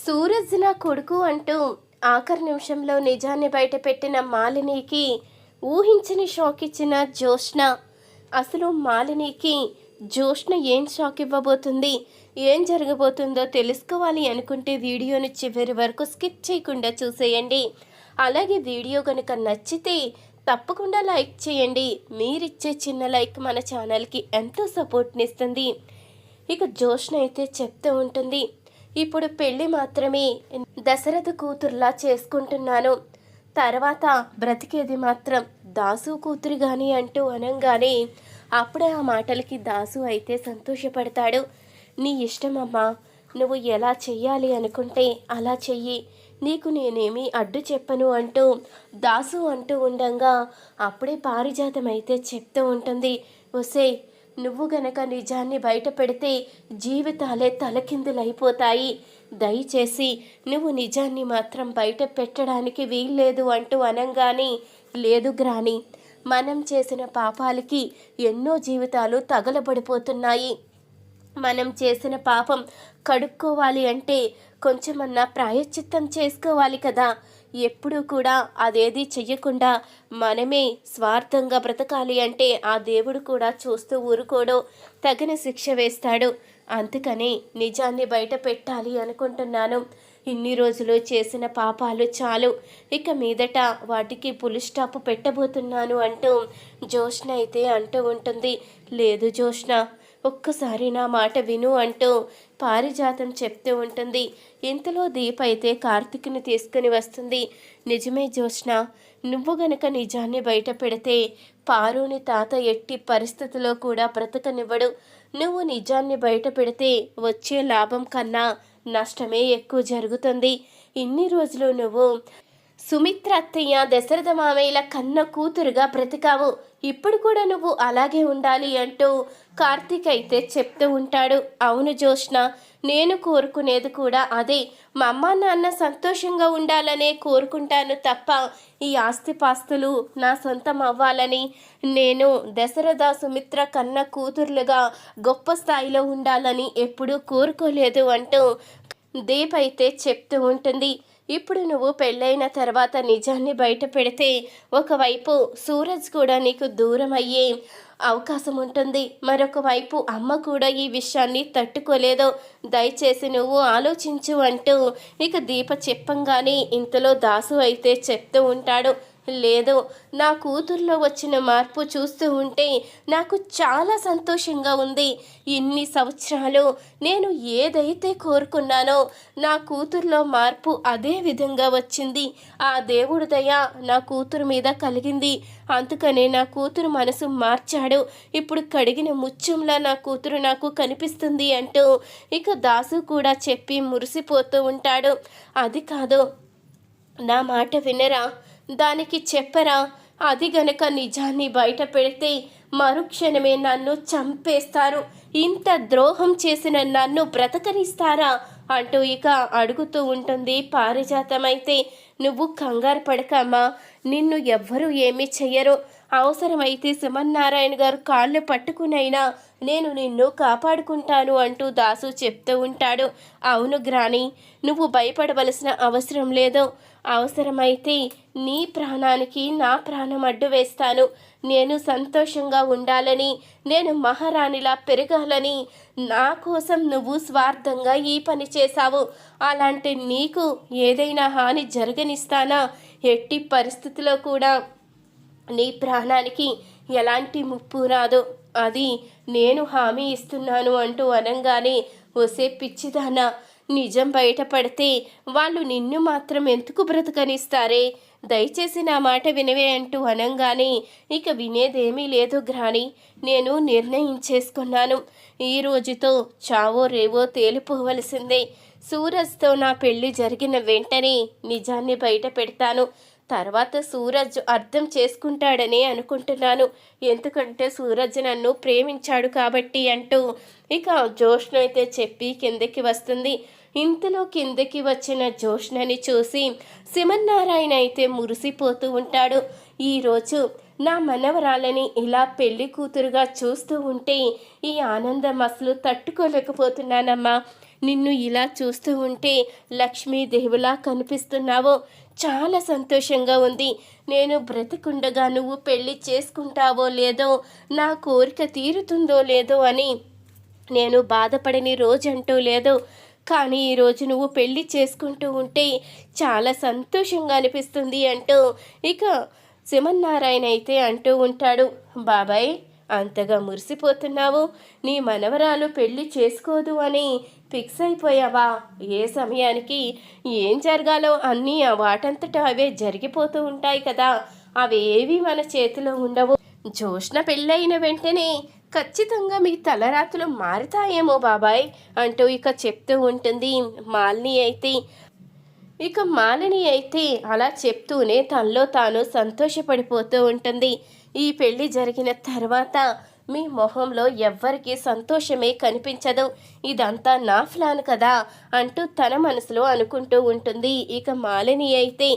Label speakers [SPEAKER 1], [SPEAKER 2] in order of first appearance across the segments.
[SPEAKER 1] సూరజ్ నా కొడుకు అంటూ ఆఖరి నిమిషంలో నిజాన్ని బయటపెట్టిన మాలినికి ఊహించని షాక్ ఇచ్చిన జోష్న. అసలు మాలినికి జోష్న ఏం షాక్ ఇవ్వబోతుంది, ఏం జరగబోతుందో తెలుసుకోవాలి అనుకుంటే వీడియోని చివరి వరకు స్కిప్ చేయకుండా చూసేయండి. అలాగే వీడియో కనుక నచ్చితే తప్పకుండా లైక్ చేయండి. మీరిచ్చే చిన్న లైక్ మన ఛానల్కి ఎంతో సపోర్ట్నిస్తుంది. ఇక జోష్న అయితే చెప్తూ ఉంటుంది, ఇప్పుడు పెళ్ళి మాత్రమే దశరథ కూతురులా చేసుకుంటున్నాను, తర్వాత బ్రతికేది మాత్రం దాసు కూతురు కానీ అంటూ అనంగానే అప్పుడే ఆ మాటలకి దాసు అయితే సంతోషపడతాడు. నీ ఇష్టమమ్మా, నువ్వు ఎలా చెయ్యాలి అనుకుంటే అలా చెయ్యి, నీకు నేనేమీ అడ్డు చెప్పను అంటూ దాసు అంటూ ఉండంగా అప్పుడే పారిజాతం అయితే చెప్తూ ఉంటుంది, ఒసే నువ్వు గనక నిజాన్ని బయట పెడితే జీవితాలే తలకిందులైపోతాయి, దయచేసి నువ్వు నిజాన్ని మాత్రం బయట పెట్టడానికి వీల్లేదు అంటూ అనంగానే లేదు గ్రాని, మనం చేసిన పాపాలకి ఎన్నో జీవితాలు తగలబడిపోతున్నాయి. మనం చేసిన పాపం కడుక్కోవాలి అంటే కొంచెమన్నా ప్రాయశ్చిత్తం చేసుకోవాలి కదా. ఎప్పుడూ కూడా అదేది చెయ్యకుండా మనమే స్వార్థంగా బ్రతకాలి అంటే ఆ దేవుడు కూడా చూస్తూ ఊరుకోడు, తగిన శిక్ష వేస్తాడు. అందుకని నిజాన్ని బయట పెట్టాలి అనుకుంటున్నాను. ఇన్ని రోజులు చేసిన పాపాలు చాలు, ఇక మీదట వాటికి పులి స్టాప్ పెట్టబోతున్నాను అంటూ జోష్న అయితే అంటూ ఉంటుంది. లేదు జోష్న, ఒక్కసారి నా మాట విను అంటూ పారిజాతం చెప్తూ ఉంటుంది. ఇంతలో దీప అయితే కార్తిక్ని తీసుకుని వస్తుంది. నిజమే జోష్న, నువ్వు గనక నిజాన్ని బయట పెడితే పారుని తాత ఎట్టి పరిస్థితిలో కూడా బ్రతకనివ్వడు. నువ్వు నిజాన్ని బయట పెడితే వచ్చే లాభం కన్నా నష్టమే ఎక్కువ జరుగుతుంది. ఇన్ని రోజులు నువ్వు సుమిత్ర అత్తయ్య దశరథ మామయ్యల కన్న కూతురుగా బ్రతికావు, ఇప్పుడు కూడా నువ్వు అలాగే ఉండాలి అంటూ కార్తీక్ అయితే చెప్తూ ఉంటాడు. అవును జోష్న, నేను కోరుకునేది కూడా అదే, మా అమ్మ నాన్న సంతోషంగా ఉండాలనే కోరుకుంటాను తప్ప ఈ ఆస్తిపాస్తులు నా సొంతం అవ్వాలని, నేను దశరథ సుమిత్ర కన్న కూతుర్లుగా గొప్ప స్థాయిలో ఉండాలని ఎప్పుడూ కోరుకోలేదు అంటూ దీప్ అయితే చెప్తూ ఉంటుంది. ఇప్పుడు నువ్వు పెళ్ళైన తర్వాత నిజాన్ని బయట పెడితే ఒకవైపు సూరజ్ కూడా నీకు దూరం అయ్యే అవకాశం ఉంటుంది, మరొక వైపు అమ్మ కూడా ఈ విషయాన్ని తట్టుకోలేదు, దయచేసి నువ్వు ఆలోచించు అంటూ ఇక దీప చెప్పంగానే ఇంతలో దాసు అయితే చెప్తూ ఉంటాడు. లేదు, నా కూతుర్లో వచ్చిన మార్పు చూస్తూ ఉంటే నాకు చాలా సంతోషంగా ఉంది. ఇన్ని సంవత్సరాలు నేను ఏదైతే కోరుకున్నానో నా కూతుర్లో మార్పు అదే విధంగా వచ్చింది. ఆ దేవుడి దయ నా కూతురు మీద కలిగింది, అందుకనే నా కూతురు మనసు మార్చాడు. ఇప్పుడు కడిగిన ముత్యంలా నా కూతురు నాకు కనిపిస్తుంది అంటూ ఇక దాసు కూడా చెప్పి మురిసిపోతూ ఉంటాడు. అది కాదు, నా మాట వినరా, దానికి చెప్పరా, అది గనక నిజాన్ని బయట పెడితే మరుక్షణమే నన్ను చంపేస్తారు, ఇంత ద్రోహం చేసిన నన్ను బ్రతకనిస్తారా అంటూ ఇక అడుగుతూ ఉంటుంది పారిజాతమైతే. నువ్వు కంగారు పడకమ్మా, నిన్ను ఎవ్వరూ ఏమీ చెయ్యరు, అవసరమైతే సుమన్నారాయణ గారు కాళ్ళు పట్టుకునైనా నేను నిన్ను కాపాడుకుంటాను అంటూ దాసు చెప్తూ ఉంటాడు. అవును గ్రాని, నువ్వు భయపడవలసిన అవసరం లేదు, అవసరమైతే నీ ప్రాణానికి నా ప్రాణం అడ్డు వేస్తాను. నేను సంతోషంగా ఉండాలని, నేను మహారాణిలా పెరగాలని నా కోసం నువ్వు స్వార్థంగా ఈ పని చేశావు, అలాంటి నీకు ఏదైనా హాని జరగనిస్తానా? ఎట్టి పరిస్థితిలో కూడా నీ ప్రాణానికి ఎలాంటి ముప్పు రాదు, అది నేను హామీ ఇస్తున్నాను అంటూ అనంగానే ఒసే పిచ్చిదానా, నిజం బయటపడితే వాళ్ళు నిన్ను మాత్రం ఎందుకు బ్రతకనిస్తారే, దయచేసి నా మాట వినవే అంటూ అనంగానే ఇక వినేదేమీ లేదు గ్రాని, నేను నిర్ణయించేసుకున్నాను, ఈ రోజుతో చావో రేవో తేలిపోవలసిందే. సూరజ్తో నా పెళ్లి జరిగిన వెంటనే నిజాన్ని బయట పెడతాను, తర్వాత సూరజ్ అర్థం చేసుకుంటాడనే అనుకుంటున్నాను, ఎందుకంటే సూరజ్ నన్ను ప్రేమించాడు కాబట్టి అంటూ ఇక జోష్న అయితే చెప్పి కిందకి వస్తుంది. ఇంతలో కిందకి వచ్చిన జోష్నని చూసి సిమన్నారాయణ అయితే మురిసిపోతూ ఉంటాడు. ఈరోజు నా మనవరాలని ఇలా పెళ్లి కూతురుగా చూస్తూ ఉంటే ఈ ఆనందం అసలు తట్టుకోలేకపోతున్నానమ్మా. నిన్ను ఇలా చూస్తూ ఉంటే లక్ష్మీదేవిలా కనిపిస్తున్నావు. చాలా సంతోషంగా ఉంది. నేను బ్రతికుండగా నువ్వు పెళ్లి చేసుకుంటావో లేదో, నా కోరిక తీరుతుందో లేదో అని నేను బాధపడని రోజంటూ లేదు. కానీ ఈరోజు నువ్వు పెళ్లి చేసుకుంటూ ఉంటే చాలా సంతోషంగా అనిపిస్తుంది అంటూ ఇక శివన్నారాయణ అయితే అంటూ ఉంటాడు. బాబాయ్, అంతగా మురిసిపోతున్నావు? నీ మనవరాలు పెళ్లి చేసుకోదు అని ఫిక్స్ అయిపోయావా? ఏ సమయానికి ఏం జరగాలో అన్నీ వాటంతట అవే జరిగిపోతూ ఉంటాయి కదా, అవేవి మన చేతిలో ఉండవు. జోష్న పెళ్ళైన వెంటనే ఖచ్చితంగా మీ తలరాతులు మారుతాయేమో బాబాయ్ అంటూ ఇక చెప్తూ ఉంటుంది మాలిని అయితే. ఇక మాలిని అయితే అలా చెప్తూనే తనలో తాను సంతోషపడిపోతూ ఉంటుంది. ఈ పెళ్లి జరిగిన తర్వాత మీ మొహంలో ఎవ్వరికీ సంతోషమే కనిపించదు, ఇదంతా నా ప్లాన్ కదా అంటూ తన మనసులో అనుకుంటూ ఉంటుంది. ఇక మాలిని అయితే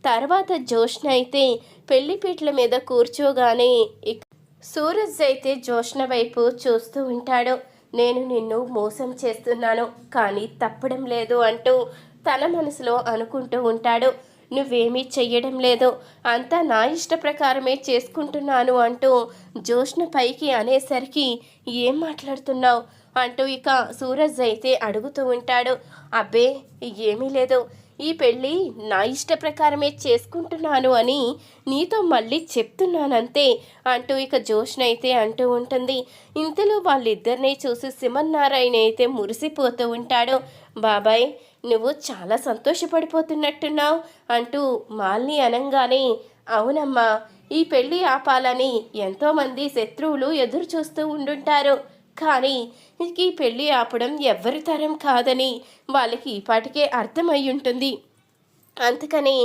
[SPEAKER 1] తర్వాత జోష్న అయితే పెళ్లిపీటల మీద కూర్చోగానే సూరజ్ అయితే జోష్న వైపు చూస్తూ ఉంటాడు. నేను నిన్ను మోసం చేస్తున్నాను కానీ తప్పడం లేదు అంటూ తన మనసులో అనుకుంటూ ఉంటాడు. నువ్వేమీ చెయ్యడం లేదు, అంతా నా ఇష్ట ప్రకారమే చేసుకుంటున్నాను అంటూ జోష్న పైకి అనేసరికి ఏం మాట్లాడుతున్నావు అంటూ ఇక సూరజ్ అయితే అడుగుతూ ఉంటాడు. అబ్బే ఏమీ లేదు, ఈ పెళ్ళి నా ఇష్ట ప్రకారమే చేసుకుంటున్నాను అని నీతో మళ్ళీ చెప్తున్నానంతే అంటూ ఇక జోష్న అయితే అంటూ ఉంటుంది. ఇంతలో వాళ్ళిద్దరినీ చూసి శివన్నారాయణ అయితే మురిసిపోతూ ఉంటాడు. బాబాయ్, నువ్వు చాలా సంతోషపడిపోతున్నట్టున్నావు అంటూ మాలిని అనంగానే, అవునమ్మా, ఈ పెళ్ళి ఆపాలని ఎంతోమంది శత్రువులు ఎదురు చూస్తూ ఉండుంటారు, కానీ ఈ పెళ్ళి ఆపడం ఎవ్వరి తరం కాదని వాళ్ళకి ఈపాటికే అర్థమై ఉంటుంది. అందుకని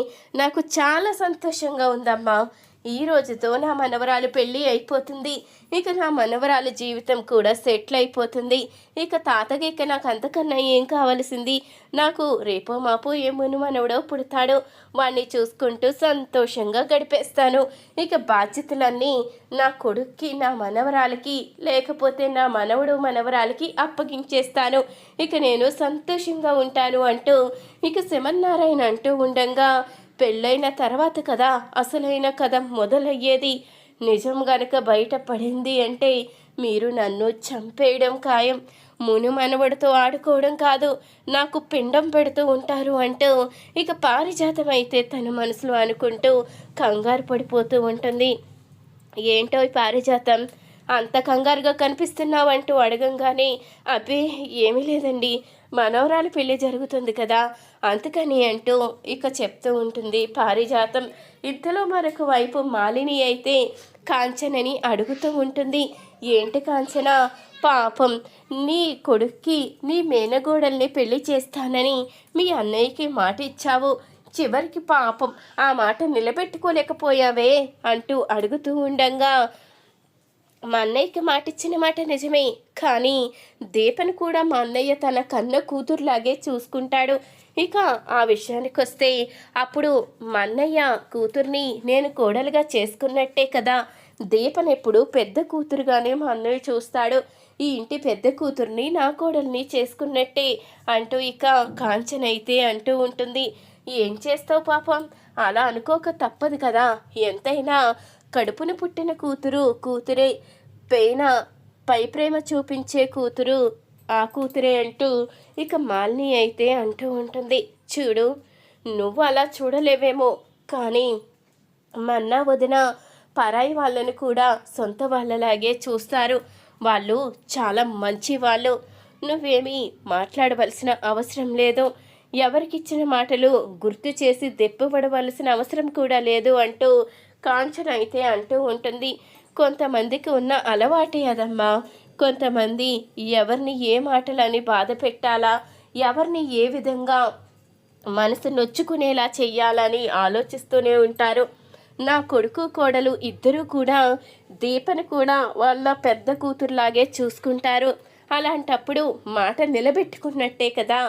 [SPEAKER 1] నాకు చాలా సంతోషంగా ఉందమ్మా. ఈ రోజుతో నా మనవరాలు పెళ్ళి అయిపోతుంది. ఇక నా మనవరాలు జీవితం కూడా సెటిల్ అయిపోతుంది. ఇక తాతగిక నాకు అంతకన్నా ఏం కావలసింది? నాకు రేపో మాపో ఏ మనవడో పుడతాడో, వాణ్ణి చూసుకుంటూ సంతోషంగా గడిపేస్తాను. ఇక బాధ్యతలన్నీ నా కొడుక్కి, నా మనవరాలకి, లేకపోతే నా మనవడు మనవరాలకి అప్పగించేస్తాను. ఇక నేను సంతోషంగా ఉంటాను అంటూ ఇక శివన్నారాయణ అంటూ ఉండంగా, పెళ్ళైన తర్వాత కదా అసలైన కథ మొదలయ్యేది. నిజం గనక బయటపడింది అంటే మీరు నన్ను చంపేయడం ఖాయం. మును మనవడితో ఆడుకోవడం కాదు, నాకు పిండం పెడుతూ ఉంటారు అంటూ ఇక పారిజాతం అయితే తన మనసులో అనుకుంటూ కంగారు పడిపోతూ ఉంటుంది. ఏంటో ఈ పారిజాతం అంత కంగారుగా కనిపిస్తున్నావు అంటూ అడగంగానే, అబ్బే ఏమీ లేదండి, మనవరాలు పెళ్ళి జరుగుతుంది కదా అందుకని అంటూ ఇక చెప్తూ ఉంటుంది పారిజాతం. ఇంతలో మరొక వైపు మాలిని అయితే కాంచనని అడుగుతూ ఉంటుంది. ఏంటి కాంచన, పాపం నీ కొడుక్కి నీ మేనగోడల్ని పెళ్లి చేస్తానని మీ అన్నయ్యకి మాట ఇచ్చావు, చివరికి పాపం ఆ మాట నిలబెట్టుకోలేకపోయావే అంటూ అడుగుతూ ఉండంగా, మా అన్నయ్యకి మాటిచ్చిన మాట నిజమే, కానీ దీపను కూడా మా అన్నయ్య తన కన్న కూతురులాగే చూసుకుంటాడు. ఇక ఆ విషయానికి వస్తే అప్పుడు మా అన్నయ్య కూతుర్ని నేను కోడలుగా చేసుకున్నట్టే కదా, దీపను ఎప్పుడు పెద్ద కూతురుగానే మా అన్నయ్య చూస్తాడు. ఈ ఇంటి పెద్ద కూతుర్ని నా కోడల్ని చేసుకున్నట్టే అంటూ ఇక కాంచన అయితే అంటూ ఉంటుంది. ఏం చేస్తావు పాపం, అలా అనుకోక తప్పదు కదా, ఎంతైనా కడుపున పుట్టిన కూతురే, పై ప్రేమ చూపించే కూతురు ఆ కూతురే అంటూ ఇక మాలిని అయితే అంటూ ఉంటుంది. చూడు, నువ్వు అలా చూడలేవేమో, కానీ మన్న వదిన పరాయి వాళ్ళను కూడా సొంత వాళ్ళలాగే చూస్తారు. వాళ్ళు చాలా మంచి వాళ్ళు, నువ్వేమీ మాట్లాడవలసిన అవసరం లేదు, ఎవరికిచ్చిన మాటలు గుర్తు చేసి దెప్పుపడవలసిన అవసరం కూడా లేదు అంటూ కాంచన అయితే అంటూ ఉంటుంది. కొంతమందికి ఉన్న అలవాటే అదమ్మా, కొంతమంది ఎవరిని ఏ మాటలని బాధ పెట్టాలా, ఎవరిని ఏ విధంగా మనసు నొచ్చుకునేలా చెయ్యాలని ఆలోచిస్తూనే ఉంటారు. నా కొడుకు కోడలు ఇద్దరూ కూడా దీపను కూడా వాళ్ళ పెద్ద కూతురులాగే చూసుకుంటారు. అలాంటప్పుడు మాట నిలబెట్టుకున్నట్టే కదా.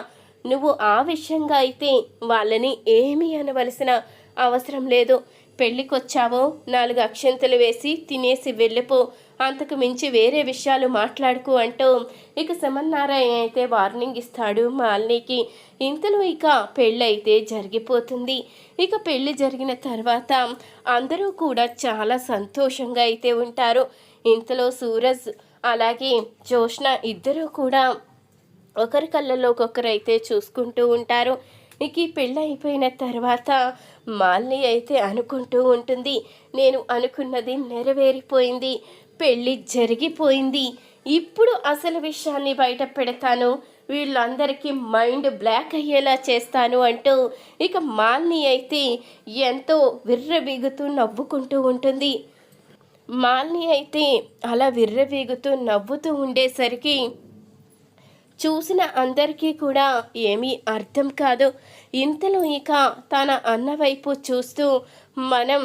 [SPEAKER 1] నువ్వు ఆ విషయంగా అయితే వాళ్ళని ఏమీ అనవలసిన అవసరం లేదు. పెళ్ళికొచ్చావో 4 అక్షంతలు వేసి తినేసి వెళ్ళిపో అంతకు మించి వేరే విషయాలు మాట్లాడుకు అంటూ ఇక శమన్నారాయణ అయితే వార్నింగ్ ఇస్తాడు మాలినికి. ఇంతలో ఇక పెళ్ళి అయితే జరిగిపోతుంది. ఇక పెళ్ళి జరిగిన తర్వాత అందరూ కూడా చాలా సంతోషంగా అయితే ఉంటారు. ఇంతలో సూరజ్ అలాగే జోష్న ఇద్దరూ కూడా ఒకరి కళ్ళలోకొకరైతే చూసుకుంటూ ఉంటారు. ఇక ఈ పెళ్ళి అయిపోయిన తర్వాత మాలిని అయితే అనుకుంటూ ఉంటుంది, నేను అనుకున్నది నెరవేరిపోయింది, పెళ్ళి జరిగిపోయింది, ఇప్పుడు అసలు విషయాన్ని బయట పెడతాను, వీళ్ళందరికీ మైండ్ బ్లాక్ అయ్యేలా చేస్తాను అంటూ ఇక మాలిని అయితే ఎంతో విర్రవీగుతూ నవ్వుకుంటూ ఉంటుంది. మాలిని అయితే అలా విర్రవీగుతూ నవ్వుతూ ఉండేసరికి చూసిన అందరికీ కూడా ఏమీ అర్థం కాదు. ఇంతలో ఇక తన అన్న వైపు చూస్తూ మనం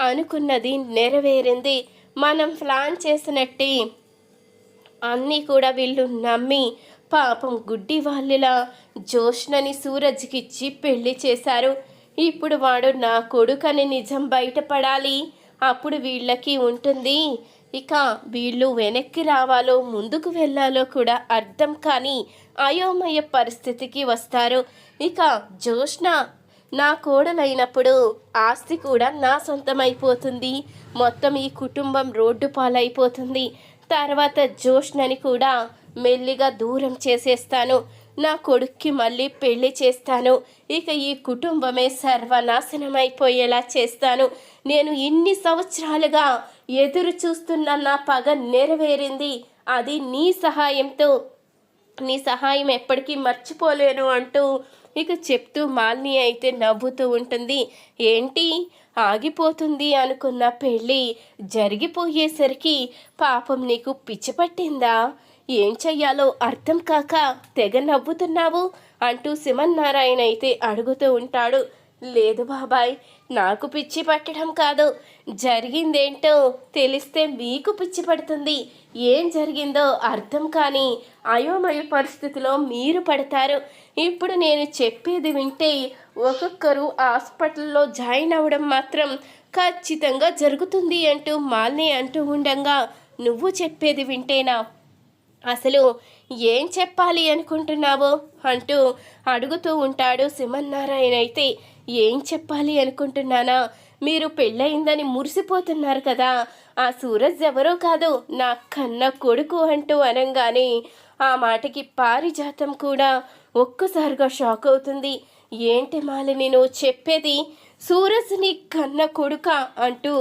[SPEAKER 1] అనుకున్నది నెరవేరింది, మనం ప్లాన్ చేసినట్టే అన్నీ కూడా వీళ్ళు నమ్మి పాపం గుడ్డి వాళ్ళలా జోష్నని సూరజ్కిచ్చి పెళ్లి చేశారు. ఇప్పుడు వాడు నా కొడుకని నిజం బయటపడాలి, అప్పుడు వీళ్ళకి ఉంటుంది. ఇక వీళ్ళు వెనక్కి రావాలో ముందుకు వెళ్ళాలో కూడా అర్థం కాని అయోమయ పరిస్థితికి వస్తారు. ఇక జోష్న నా కోడలైనప్పుడు ఆస్తి కూడా నా సొంతమైపోతుంది, మొత్తం ఈ కుటుంబం రోడ్డు పాలైపోతుంది. తర్వాత జోష్నని కూడా మెల్లిగా దూరం చేసేస్తాను, నా కొడుక్కి మళ్ళీ పెళ్లి చేస్తాను, ఇక ఈ కుటుంబమే సర్వనాశనమైపోయేలా చేస్తాను. నేను ఇన్ని సంవత్సరాలుగా ఎదురు చూస్తున్న నా పగ నెరవేరింది, అది నీ సహాయంతో, నీ సహాయం ఎప్పటికీ మర్చిపోలేను అంటూ ఇక చెప్తూ మాలిని అయితే నవ్వుతూ ఉంటుంది. ఏంటి ఆగిపోతుంది అనుకున్న పెళ్ళి జరిగిపోయేసరికి పాపం నీకు పిచ్చి పట్టిందా, ఏం చెయ్యాలో అర్థం కాక తెగ నవ్వుతున్నావు అంటూ శివన్నారాయణ అయితే అడుగుతూ ఉంటాడు. లేదు బాబాయ్, నాకు పిచ్చి పట్టడం కాదు, జరిగిందేంటో తెలిస్తే మీకు పిచ్చి పడుతుంది, ఏం జరిగిందో అర్థం కాని అయోమయ పరిస్థితిలో మీరు పడతారు. ఇప్పుడు నేను చెప్పేది వింటే ఒక్కొక్కరు హాస్పిటల్లో జాయిన్ అవ్వడం మాత్రం ఖచ్చితంగా జరుగుతుంది అంటూ మాలిని అంటూ ఉండగా, నువ్వు చెప్పేది వింటేనా, అసలు ఏం చెప్పాలి అనుకుంటున్నావో అంటూ అడుగుతూ ఉంటాడు శివన్నారాయణ అయితే. ఏం చెప్పాలి అనుకుంటున్నానా, మీరు పెళ్ళయిందని మురిసిపోతున్నారు కదా, ఆ సూరజ్ ఎవరో కాదు నా కన్న కొడుకు అంటూ అనగానే ఆ మాటకి పారిజాతం కూడా ఒక్కసారిగా షాక్ అవుతుంది. ఏంటి మాలిని నువ్వు చెప్పేది, సూరజ్ నీ కన్న కొడుక అంటూ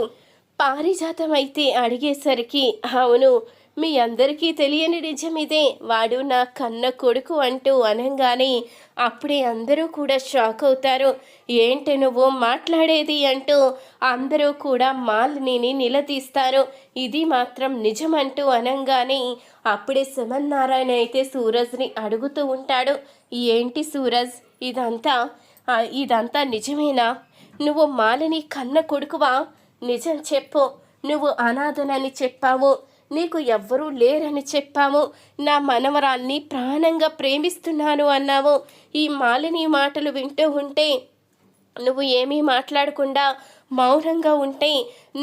[SPEAKER 1] పారిజాతం అయితే అడిగేసరికి, అవును, మీ అందరికీ తెలియని నిజం ఇదే, వాడు నా కన్న కొడుకు అంటూ అనగానే అప్పుడే అందరూ కూడా షాక్ అవుతారు. ఏంటి నువ్వు మాట్లాడేది అంటూ అందరూ కూడా మాలినిని నిలదీస్తారు. ఇది మాత్రం నిజం అంటూ అనగానే అప్పుడే శివన్నారాయణ అయితే సూరజ్ని అడుగుతూ ఉంటాడు. ఏంటి సూరజ్, ఇదంతా నిజమేనా, నువ్వు మాలిని కన్న కొడుకువా, నిజం చెప్పు, నువ్వు అనాథనని చెప్పావు, నీకు ఎవ్వరూ లేరని చెప్పాము, నా మనవరాల్ని ప్రాణంగా ప్రేమిస్తున్నాను అన్నావు. ఈ మాలిని మాటలు వింటూ ఉంటే, నువ్వు ఏమీ మాట్లాడకుండా మౌనంగా ఉంటే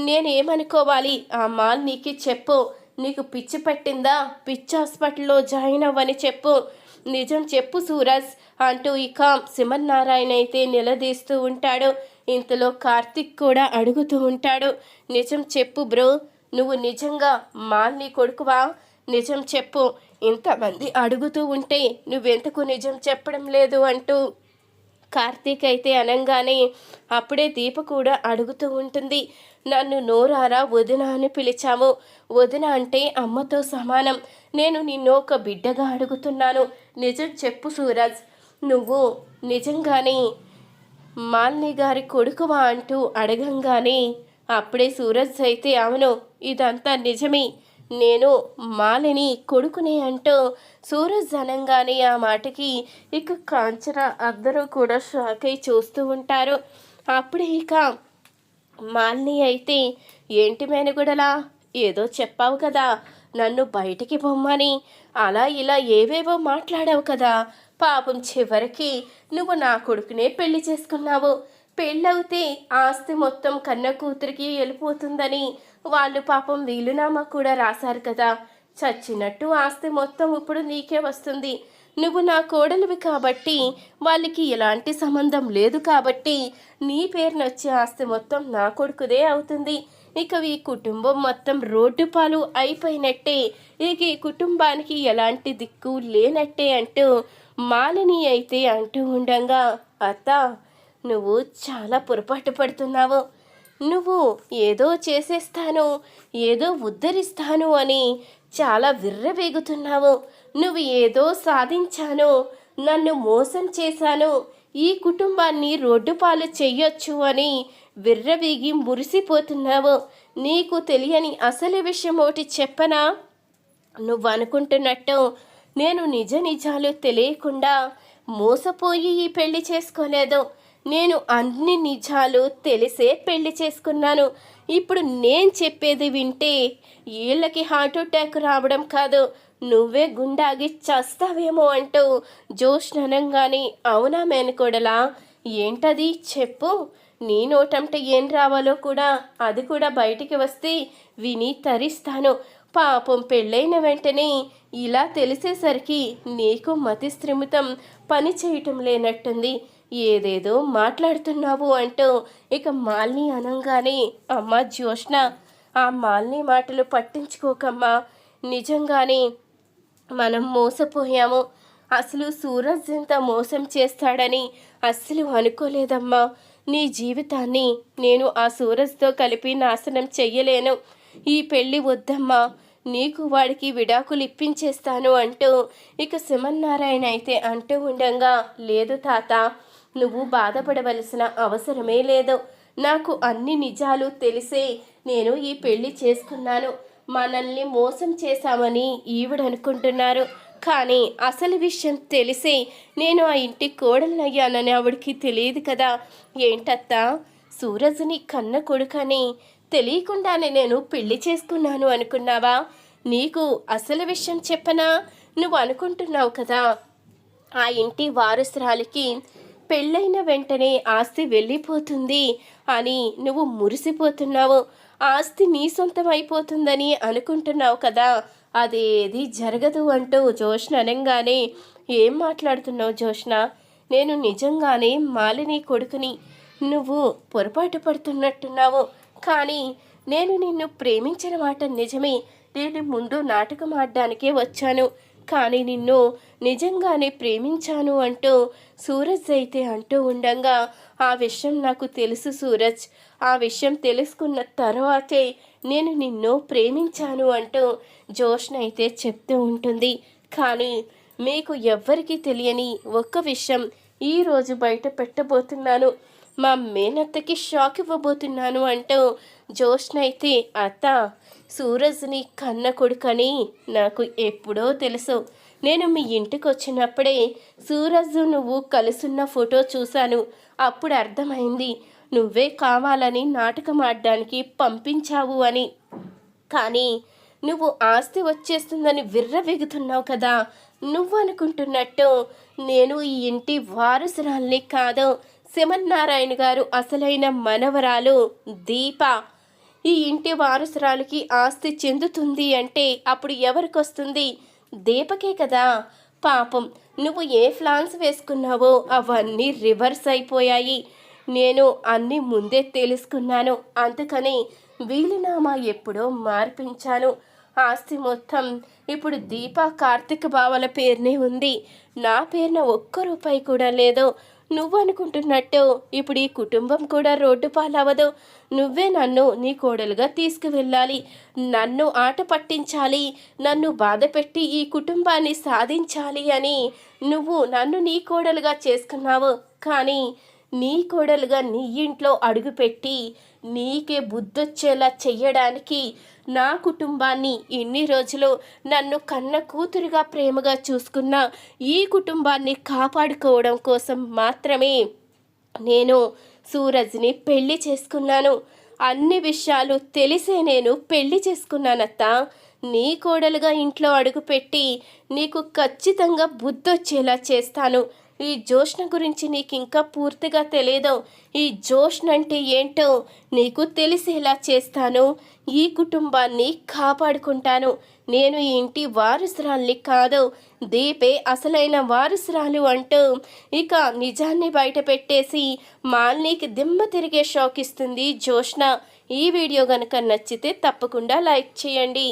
[SPEAKER 1] నేనేమనుకోవాలి, ఆ మాలినికి చెప్పు, నీకు పిచ్చి పట్టిందా, పిచ్చి హాస్పిటల్లో జాయిన్ అవ్వని చెప్పు, నిజం చెప్పు సూరజ్ అంటూ ఇక శివన్నారాయణ అయితే నిలదీస్తూ ఉంటాడు. ఇంతలో కార్తిక్ కూడా అడుగుతూ ఉంటాడు. నిజం చెప్పు బ్రో, నువ్వు నిజంగా మాలిని కొడుకువా, నిజం చెప్పు, ఇంతమంది అడుగుతూ ఉంటే నువ్వెందుకు నిజం చెప్పడం లేదు అంటూ కార్తీక్ అయితే అనగానే అప్పుడే దీప కూడా అడుగుతూ ఉంటుంది. నన్ను నోరారా వదిన అని పిలిచాము, వదిన అంటే అమ్మతో సమానం, నేను నిన్ను ఒక బిడ్డగా అడుగుతున్నాను, నిజం చెప్పు సూరజ్, నువ్వు నిజంగానే మాలిని గారి కొడుకువా అంటూ అడగంగానే అప్పుడే సూరజ్ అయితే అవును, ఇదంతా నిజమే, నేను మాలిని కొడుకునే అంటూ సూరజ్ అనంగానే ఆ మాటకి ఇక కాంచన అందరూ కూడా షాక్ అయి చూస్తూ ఉంటారు. అప్పుడే ఇక మాలిని అయితే ఏంటి మేనగుడలా, ఏదో చెప్పావు కదా నన్ను బయటికి పొమ్మని, అలా ఇలా ఏవేవో మాట్లాడావు కదా, పాపం చివరికి నువ్వు నా కొడుకునే పెళ్లి చేసుకున్నావు, పెళ్ళవుతే ఆస్తి మొత్తం కన్న కూతురికి వెళ్ళిపోతుందని వాళ్ళు పాపం వీలునామా కూడా రాశారు కదా, చచ్చినట్టు ఆస్తి మొత్తం ఇప్పుడు నీకే వస్తుంది. నువ్వు నా కోడలివి కాబట్టి, వాళ్ళకి ఎలాంటి సంబంధం లేదు కాబట్టి నీ పేరున వచ్చే ఆస్తి మొత్తం నా కొడుకుదే అవుతుంది. ఇక ఈ కుటుంబం మొత్తం రోడ్డు పాలు అయిపోయినట్టే, ఇక ఈ కుటుంబానికి ఎలాంటి దిక్కు లేనట్టే అంటూ మాలిని అయితే అంటూ ఉండగా, అత్త నువ్వు చాలా పొరపాటు పడుతున్నావు. నువ్వు ఏదో చేసేస్తాను, ఏదో ఉద్ధరిస్తాను అని చాలా విర్రవేగుతున్నావు. నువ్వు ఏదో సాధించాను, నన్ను మోసం చేశాను, ఈ కుటుంబాన్ని రోడ్డు పాలు చెయ్యొచ్చు అని విర్రవీగి మురిసిపోతున్నావు. నీకు తెలియని అసలు విషయం ఒకటి చెప్పనా? నువ్వు అనుకుంటున్నట్టు నేను నిజ నిజాలు తెలియకుండా మోసపోయి ఈ పెళ్లి చేసుకోలేదు. నేను అన్ని నిజాలు తెలిసే పెళ్లి చేసుకున్నాను. ఇప్పుడు నేను చెప్పేది వింటే వీళ్ళకి హార్ట్ అటాక్ రావడం కాదు, నువ్వే గుండాగి చస్తావేమో అంటూ జోష్న అనంగానే, అవునా మేనకోడలా, ఏంటది చెప్పు, నీ నోటంట ఏం రావాలో కూడా అది కూడా బయటికి వస్తే విని తరిస్తాను. పాపం పెళ్ళైన వెంటనే ఇలా తెలిసేసరికి నీకు మతి స్థిమితం పని చేయటం లేనట్టుంది, ఏదేదో మాట్లాడుతున్నావు అంటూ ఇక మాలిని అనంగానే, అమ్మ జోష్న ఆ మాలిని మాటలు పట్టించుకోకమ్మా, నిజంగానే మనం మోసపోయాము. అసలు సూరజ్ ఎంత మోసం చేస్తాడని అస్సలు అనుకోలేదమ్మా. నీ జీవితాన్ని నేను ఆ సూరజ్తో కలిపి నాశనం చెయ్యలేను. ఈ పెళ్ళి వద్దమ్మా, నీకు వాడికి విడాకులు ఇప్పించేస్తాను అంటూ ఇక శ్రీమన్నారాయణ అయితే అంటూ ఉండగా, లేదు తాత, నువ్వు బాధపడవలసిన అవసరమే లేదు. నాకు అన్ని నిజాలు తెలిసే నేను ఈ పెళ్లి చేసుకున్నాను. మనల్ని మోసం చేశామని ఈవిడనుకుంటున్నారు, కానీ అసలు విషయం తెలిసే నేను ఆ ఇంటి కోడలనయ్యానని ఆవిడికి తెలియదు కదా. ఏంటత్తా, సూరజ్ని కన్న కొడుకని తెలియకుండానే నేను పెళ్లి చేసుకున్నాను అనుకున్నావా? నీకు అసలు విషయం చెప్పనా? నువ్వు అనుకుంటున్నావు కదా ఆ ఇంటి వారసురాలికి పెళ్ళైన వెంటనే ఆస్తి వెళ్ళిపోతుంది అని నువ్వు మురిసిపోతున్నావు. ఆస్తి నీ సొంతం అయిపోతుందని అనుకుంటున్నావు కదా, అదేది జరగదు అంటూ జోష్న అనంగానే, ఏం మాట్లాడుతున్నావు జోష్న? నేను నిజంగానే మాలిని కొడుకుని. నువ్వు పొరపాటు పడుతున్నట్టున్నావు. కానీ నేను నిన్ను ప్రేమించిన మాట నిజమే. నేను ముందు నాటకం ఆడడానికే వచ్చాను, కానీ నిన్ను నిజంగానే ప్రేమించాను అంటూ సూరజ్ అయితే అంటూ ఉండగా, ఆ విషయం నాకు తెలుసు సూరజ్, ఆ విషయం తెలుసుకున్న తర్వాతే నేను నిన్ను ప్రేమించాను అంటూ జోష్న అయితే చెప్తూ ఉంటుంది. కానీ మీకు ఎవ్వరికీ తెలియని ఒక్క విషయం ఈరోజు బయట పెట్టబోతున్నాను. మా మేనత్తకి షాక్ ఇవ్వబోతున్నాను అంటూ జోష్న అయితే, అత్త, సూరజ్ని కన్న కొడుకని నాకు ఎప్పుడో తెలుసు. నేను మీ ఇంటికి వచ్చినప్పుడే సూరజ్ నువ్వు కలుసున్న ఫోటో చూశాను. అప్పుడు అర్థమైంది నువ్వే కావాలని నాటకం ఆడడానికి పంపించావు అని. కానీ నువ్వు ఆస్తి వచ్చేస్తుందని విర్రవెగుతున్నావు కదా. నువ్వు అనుకుంటున్నట్టు నేను ఈ ఇంటి వారసురాల్ని కాదు. శ్రీమన్నారాయణ గారు అసలైన మనవరాలు దీప. ఈ ఇంటి వారసురాలికి ఆస్తి చెందుతుంది అంటే అప్పుడు ఎవరికొస్తుంది? దీపకే కదా. పాపం నువ్వు ఏ ప్లాన్స్ వేసుకున్నావో అవన్నీ రివర్స్ అయిపోయాయి. నేను అన్నీ ముందే తెలుసుకున్నాను, అందుకని వీలునామా ఎప్పుడో మార్పించాను. ఆస్తి మొత్తం ఇప్పుడు దీపా కార్తిక్ బావల పేరునే ఉంది, నా పేరున ఒక్క రూపాయి కూడా లేదు. నువ్వు అనుకుంటున్నట్టు ఇప్పుడు ఈ కుటుంబం కూడా రోడ్డు పాలవదు. నువ్వే నన్ను నీ కోడలుగా తీసుకువెళ్ళాలి, నన్ను ఆట పట్టించాలి, నన్ను బాధ పెట్టి ఈ కుటుంబాన్ని సాధించాలి అని నువ్వు నన్ను నీ కోడలుగా చేసుకున్నావు. కానీ నీ కోడలుగా నీ ఇంట్లో అడుగుపెట్టి నీకే బుద్ధొచ్చేలా చెయ్యడానికి నా కుటుంబాన్ని ఇన్ని రోజులు నన్ను కన్న కూతురుగా ప్రేమగా చూసుకున్న ఈ కుటుంబాన్ని కాపాడుకోవడం కోసం మాత్రమే నేను సూరజ్ని పెళ్లి చేసుకున్నాను. అన్ని విషయాలు తెలిసే నేను పెళ్లి చేసుకున్నానత్త. నీ కోడలుగా ఇంట్లో అడుగుపెట్టి నీకు ఖచ్చితంగా బుద్ధొచ్చేలా చేస్తాను. ఈ జోష్న గురించి నీకు ఇంకా పూర్తిగా తెలియదు. ఈ జోష్న అంటే ఏంటో నీకు తెలిసేలా చేస్తాను. ఈ కుటుంబాన్ని కాపాడుకుంటాను. నేను ఈ ఇంటి వారసురాల్ని కాదు, దీపే అసలైన వారసురాలు అంటూ ఇక నిజాన్ని బయట పెట్టేసి మాలినికి దిమ్మ తిరిగే షాక్ ఇస్తుంది జోష్న. ఈ వీడియో గనుక నచ్చితే తప్పకుండా లైక్ చేయండి.